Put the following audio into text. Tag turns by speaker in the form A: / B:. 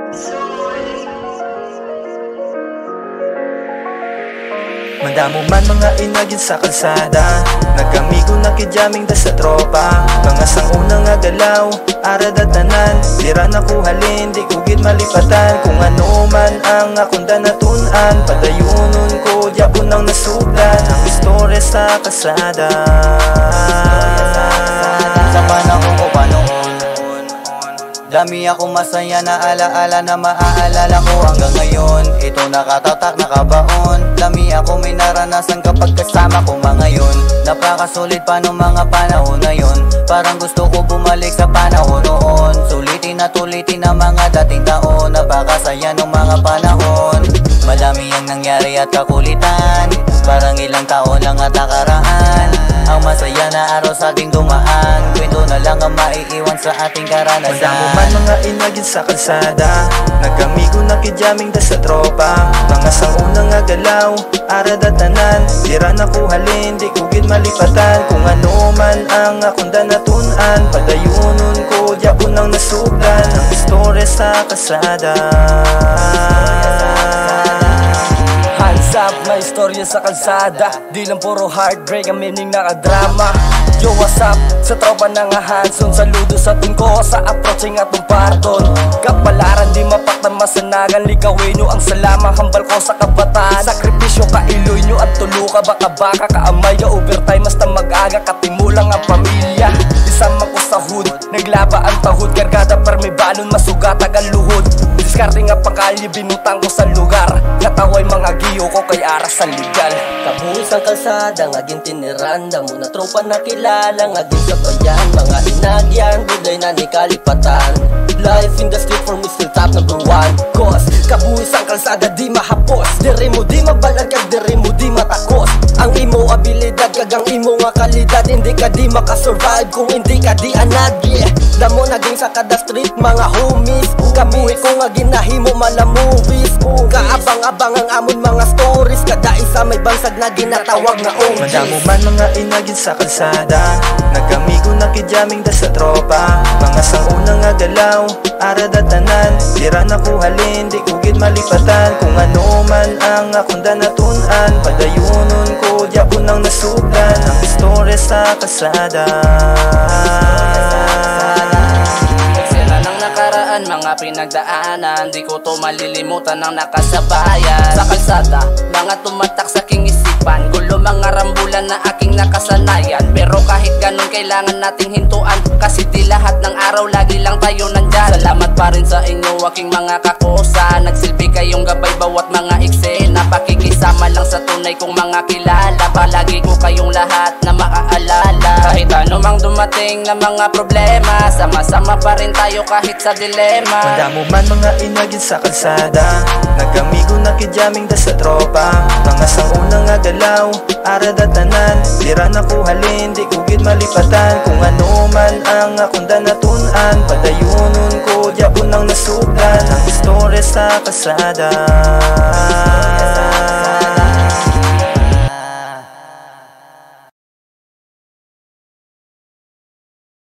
A: Madamo man mga inagin sa kalsada, nagamigo na kijaming da sa tropa. Mga sanguna nga galaw, arad at tanan, dira na ko halin, di ko gid malipatan. Kung ano man ang akong danatunan, padayunon ko, diapon ang nasugdan ang istorya sa kalsada.
B: Sa panahon ko panoon, dami akong masaya na alaala na maaalala ko hanggang ngayon. Ito nakatatak, nakabaon. Dami ako may naranasan kapag kasama ko mga yun. Napakasulit pa nung mga panahon na yun. Parang gusto ko bumalik sa panahon noon. Sulitin at ulitin ang mga dating taon. Napakasaya nung mga panahon. Madami ang nangyari at kakulitan. Parang ilang taon lang at nakaraan. Ang masaya na araw sa ating dumaan. Kwento na lang ang maiiwan sa ating karanasan.
A: Madamo man mga inagin sa kalsada, nagamigo na kijaming da sa tropa. Mga sanguna nga galaw, arad at tanan, dira na ko halin, di ko gid malipatan. Kung ano man ang akong danatunan, padayunon ko, diapon ang nasugdan ang istorya sa kalsada.
C: Hands up, may istorya sa kalsada. Di lang puro heartbreak, ang meaning nakadrama. Yo, what's up? Sa tropa ng Hanson, saludo sa tungko, sa approaching atong pardon. Kapalaran di mapaktan masanagan, likawin nyo ang salama, hambal ko sa kabataan. Sakripisyo ka, iloy nyo at tuluka, baka kaamay ka, overtime hasta mag-aga, katimulang ang pamilya. Isama ko sa hood, naglaba ang tahod, kargada par may balon, masugatag ang luhod. Diskarte nga pangkalye, binutang ko sa lugar, kataway mga giyo ko kay aras sa legal.
D: Kabuhis ang kalsada, ngaging tiniranda mo na tropa na kilala, ngaging sabayan, mga hinagyan, buday na ni kalipatan. Life in the street for me still top number one. Cause kabuhis ang kalsada di mahapos, diri mo di mabalag kag diri mo di matakos. Ang imo abilidad kag ang imo nga kalidad, hindi ka di makasurvive kung hindi ka di anad. Yeah, damo naging sa kada street mga homies. Kabuhi ko nga ginahimo mala movies. Kaabang-abang ang amon mga stories, kada isa may bansag na ginatawag na OGs.
A: Madamo man mga inagin sa kalsada, nagamigo na kijaming da sa tropa. Mga sanguna nga galaw, arad at tanan, dira na ko halin, di ko gid malipatan. Kung ano man ang akong danatunan, padayunon ko, diapon ang nasugdan ang istorya sa kalsada.
E: Mga pinagdaanan, di ko to malilimutan ang nakasabayan. Sa kalsada, mga tumatak sa aking isipan, gulo mga rambulan na aking nakasanayan. Pero kahit ganun kailangan nating hintuan, kasi di lahat ng araw lagi lang tayo nandyan. Salamat pa rin sa inyo aking mga kakusa, nagsilbi kayong gabay bawat mga eksena. Pakikisama lang sa tunay kong mga kilala, palagi ko kayong lahat na maaalala. Kahit ano mang dumating na mga problema, sama-sama pa rin tayo kahit sa dilema.
A: Madamo man mga inagin sa kalsada, nagamigo na kijaming da sa tropa. Mga sanguna nga galaw, arad at tanan, dira na ko halin, di ko gid malipatan. Kung ano man ang akong danatunan, padayunon ko, diapon ang nasugdan ang istorya sa kalsada.